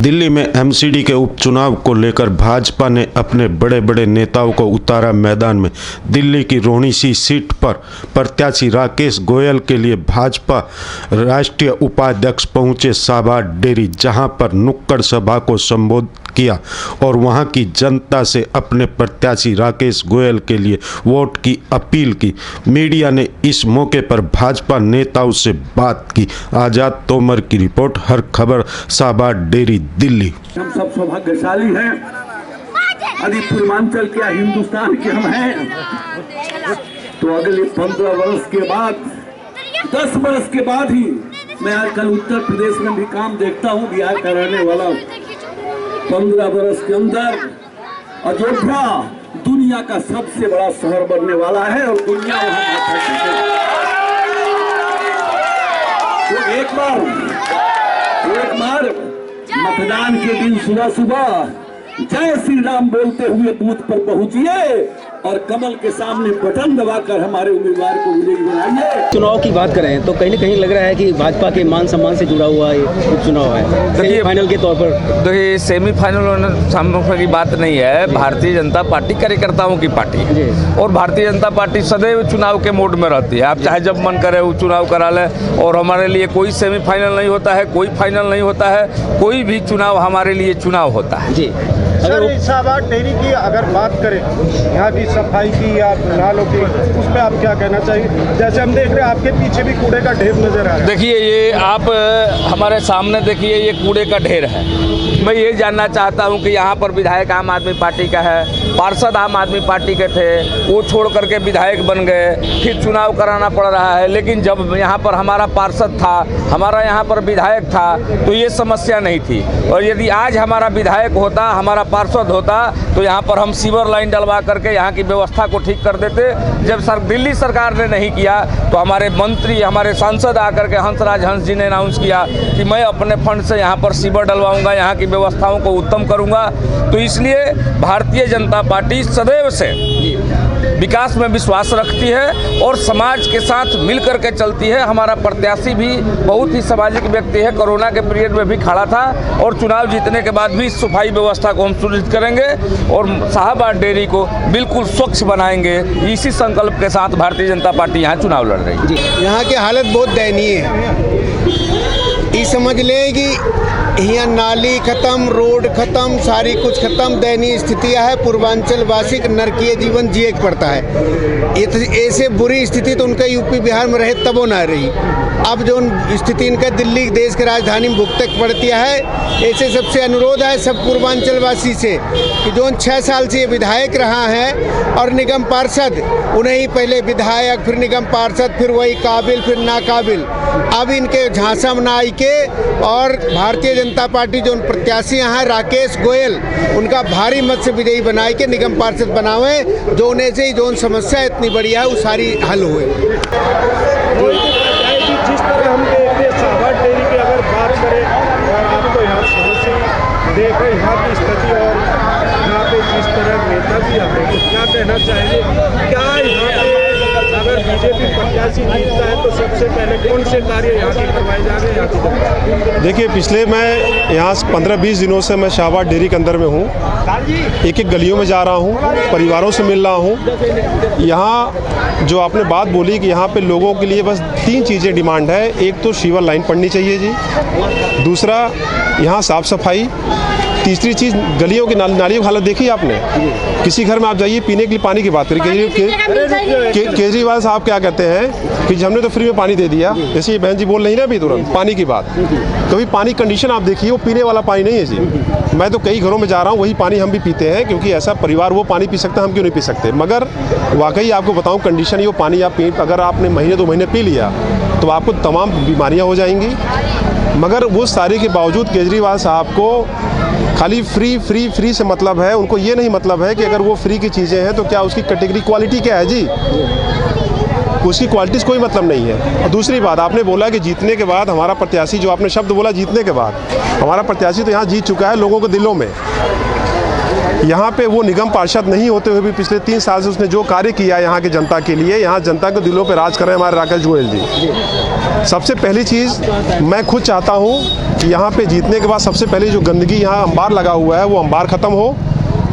दिल्ली में एमसीडी के उपचुनाव को लेकर भाजपा ने अपने बड़े बड़े नेताओं को उतारा मैदान में। दिल्ली की रोहिणी सीट पर प्रत्याशी राकेश गोयल के लिए भाजपा राष्ट्रीय उपाध्यक्ष पहुंचे शाहबाद डेरी, जहां पर नुक्कड़ सभा को संबोधित किया और वहां की जनता से अपने प्रत्याशी राकेश गोयल के लिए वोट की अपील की। मीडिया ने इस मौके पर भाजपा नेताओं से बात की। आजाद तोमर की रिपोर्ट, हर खबर, शाहबाद डेरी, दिल्ली। हम सब सौभाग्यशाली हैं, यदि पूर्वांचल के हिंदुस्तान के हम हैं, तो अगले 15 वर्ष के बाद, 10 वर्ष के बाद ही मैं आजकल उत्तर प्रदेश में भी काम देखता हूँ, बिहार का रहने वाला हूँ। 15 वर्ष के अंदर अयोध्या दुनिया का सबसे बड़ा शहर बनने वाला है और दुनिया तो एक बार मतदान के दिन सुबह सुबह जय श्री राम बोलते हुए बूथ पर पहुंचिए और कमल के सामने बटन दबाकर हमारे उम्मीदवार को विजयी बनाइए। चुनाव की बात करें तो कहीं न कहीं लग रहा है कि भाजपा के मान सम्मान से जुड़ा हुआ ये उपचुनाव है। देखिए फाइनल के तौर पर, देखिए सेमीफाइनल की बात नहीं है। भारतीय जनता पार्टी कार्यकर्ताओं की पार्टी है और भारतीय जनता पार्टी सदैव चुनाव के मोड में रहती है। आप चाहे जब मन करे वो चुनाव करा लें और हमारे लिए कोई सेमीफाइनल नहीं होता है, कोई फाइनल नहीं होता है, कोई भी चुनाव हमारे लिए चुनाव होता है। जी, अगर शाहबाद डेरी की अगर बात करें, यहाँ की सफाई की या नालों की, उसमें आप क्या कहना चाहिए? जैसे हम देख रहे हैं आपके पीछे भी कूड़े का ढेर नजर आ रहा है। देखिए, ये आप हमारे सामने देखिए, ये कूड़े का ढेर है। मैं ये जानना चाहता हूँ कि यहाँ पर विधायक आम आदमी पार्टी का है, पार्षद आम आदमी पार्टी के थे, वो छोड़ करके विधायक बन गए, फिर चुनाव कराना पड़ रहा है। लेकिन जब यहाँ पर हमारा पार्षद था, हमारा यहाँ पर विधायक था, तो ये समस्या नहीं थी। और यदि आज हमारा विधायक होता, हमारा पार्षद होता, तो यहाँ पर हम सीवर लाइन डलवा करके यहाँ की व्यवस्था को ठीक कर देते। जब दिल्ली सरकार ने नहीं किया तो हमारे मंत्री, हमारे सांसद आकर के हंसराज हंस जी ने अनाउंस किया कि मैं अपने फंड से यहाँ पर सीवर डलवाऊंगा, यहाँ की व्यवस्थाओं को उत्तम करूँगा। तो इसलिए भारतीय जनता पार्टी सदैव से विकास में विश्वास रखती है और समाज के साथ मिलकर के चलती है। हमारा प्रत्याशी भी बहुत ही सामाजिक व्यक्ति है, कोरोना के पीरियड में भी खड़ा था और चुनाव जीतने के बाद भी सफाई व्यवस्था को हम सुनिश्चित करेंगे और शाहबाद डेरी को बिल्कुल स्वच्छ बनाएंगे। इसी संकल्प के साथ भारतीय जनता पार्टी यहाँ चुनाव लड़ रही है। यहाँ की हालत बहुत दयनीय है। ये समझ लें कि यहाँ नाली खत्म, रोड खत्म, सारी कुछ खत्म, दयनीय स्थितियाँ है। पूर्वांचल वासी का नरकीय जीवन जिए पड़ता है। ये ऐसे बुरी स्थिति तो उनका यूपी बिहार में रहे तब ना रही। अब जो स्थिति इनका दिल्ली देश की राजधानी में भुगतक पड़ती है, ऐसे सबसे अनुरोध है सब पूर्वांचल वासी से कि जो 6 साल से ये विधायक रहा है और निगम पार्षद, उन्हें ही पहले विधायक, फिर निगम पार्षद, फिर वही काबिल, फिर नाकाबिल, अब इनके झांसा में ना आई के और भारतीय जनता पार्टी जो प्रत्याशी हैं राकेश गोयल, उनका भारी मत से विजयी बनाए के निगम पार्षद बनावे, जो उन्हें से जो समस्या इतनी बड़ी है वो सारी हल हुए। जिस तरह हम देखते हैं शाहबाद डेरी की अगर बात करें और आपको यहाँ से देख रहे यहाँ की स्थिति और यहाँ पे जिस तरह नेता भी आते हैं, तो क्या कहना चाहेंगे? क्या यहाँ पे अगर बीजेपी प्रत्याशी जीतता है तो सबसे पहले कौन से कार्य यहाँ के करवाए जाएंगे यहाँ की? देखिए, पिछले मैं यहाँ 15-20 दिनों से मैं शाहबाद डेरी के अंदर में हूँ। एक एक गलियों में जा रहा हूँ, परिवारों से मिल रहा हूँ। यहाँ जो आपने बात बोली कि यहाँ पे लोगों के लिए बस 3 चीज़ें डिमांड है। एक तो सीवर लाइन पड़नी चाहिए जी, दूसरा यहाँ साफ़ सफाई, तीसरी चीज़ गलियों की नालियों की हालत देखी आपने। किसी घर में आप जाइए, पीने के लिए पानी की बात करिए, केजरीवाल साहब क्या कहते हैं कि हमने तो फ्री में पानी दे दिया, जैसे ये बहन जी बोल रही ना अभी तुरंत पानी की बात। कभी पानी कंडीशन आप देखिए, वो पीने वाला पानी नहीं है जी। मैं तो कई घरों में जा रहा हूँ, वही पानी हम भी पीते हैं, क्योंकि ऐसा परिवार वो पानी पी सकता है, हम क्यों नहीं पी सकते। मगर वाकई आपको बताऊँ कंडीशन, ये पानी आप अगर आपने महीने 2 महीने पी लिया तो आपको तमाम बीमारियाँ हो जाएंगी। मगर वो सारे के बावजूद केजरीवाल साहब को खाली फ्री से मतलब है। उनको ये नहीं मतलब है कि अगर वो फ्री की चीज़ें हैं तो क्या उसकी कैटेगरी क्वालिटी क्या है जी, उसकी क्वालिटी से कोई मतलब नहीं है। और दूसरी बात, आपने बोला कि जीतने के बाद हमारा प्रत्याशी, जो आपने शब्द बोला जीतने के बाद, हमारा प्रत्याशी तो यहाँ जीत चुका है लोगों के दिलों में। यहाँ पे वो निगम पार्षद नहीं होते हुए भी पिछले 3 साल से उसने जो कार्य किया यहाँ की जनता के लिए, यहाँ जनता के दिलों पे राज कर रहे हैं हमारे राकेश गोयल जी। सबसे पहली चीज़ मैं खुद चाहता हूँ कि यहाँ पे जीतने के बाद सबसे पहले जो गंदगी यहाँ अंबार लगा हुआ है वो अंबार ख़त्म हो,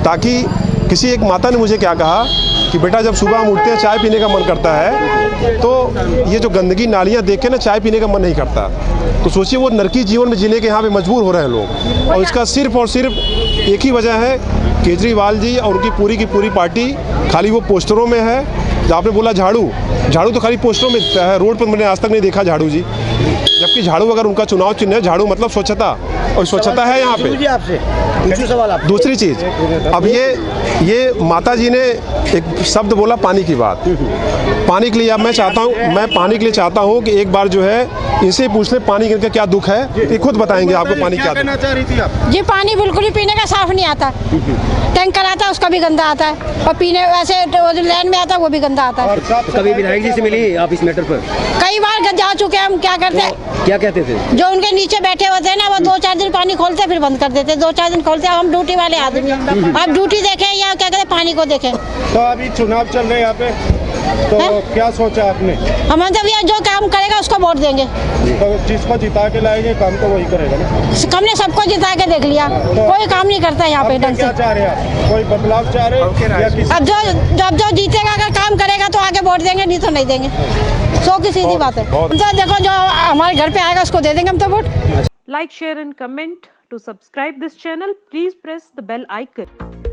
ताकि किसी एक माता ने मुझे क्या कहा कि बेटा जब सुबह हम उठते हैं चाय पीने का मन करता है, तो ये जो गंदगी नालियाँ देख के ना चाय पीने का मन नहीं करता। तो सोचिए वो नरकी जीवन में जीने के यहाँ पे मजबूर हो रहे हैं लोग, और इसका सिर्फ और सिर्फ एक ही वजह है, केजरीवाल जी और उनकी पूरी की पूरी पार्टी खाली वो पोस्टरों में है। आपने बोला झाड़ू, झाड़ू तो खाली पोस्टरों में दिखता है, रोड पर मैंने आज तक नहीं देखा झाड़ू जी, जबकि झाड़ू अगर उनका चुनाव चिन्ह है, झाड़ू मतलब स्वच्छता, और स्वच्छता है यहाँ पे। आपसे सवाल आप दूसरी चीज़, अब ये माता जी ने एक शब्द बोला पानी की बात, पानी के लिए अब मैं पानी के लिए चाहता हूँ कि एक बार जो है इनसे पूछ लें पानी का क्या दुख है, ये खुद बताएंगे आपको पानी क्या कहना चाह रही थी आप? जी पानी बिल्कुल ही पीने का साफ नहीं आता, टैंकर आता है उसका भी गंदा आता है, और पीने वैसे जो लैंड में आता है वो भी गंदा आता है। कभी विधायक जी से मिली आप इस मैटर पर? कई बार जा चुके हैं हम। क्या करते हैं, क्या कहते थे? जो उनके नीचे बैठे होते हैं ना, वो 2-4 दिन पानी खोलते फिर बंद कर देते, 2-4 दिन खोलते। हम ड्यूटी वाले आदमी, आप ड्यूटी देखें या क्या कहते पानी को देखें। तो अभी चुनाव चल रहे हैं यहाँ पे, तो क्या सोचा आपने? हम जब ये जो काम करेगा उसको वोट देंगे, तो जिसको जिता के लाएंगे काम तो वही करेगा ना? हमने सबको जिता के देख लिया, कोई काम नहीं करता यहाँ पे ढंग से। क्या चाह रहे हैं आप? कोई बदलाव चाह रहे हैं या किसी? अब जो जीतेगा अगर काम करेगा तो आगे वोट देंगे, नहीं तो नहीं देंगे। सो की सीधी बात है। तो देखो जो हमारे घर पे आएगा उसको दे देंगे हम तो vote. Like, share and comment. To subscribe this channel, please press the bell icon.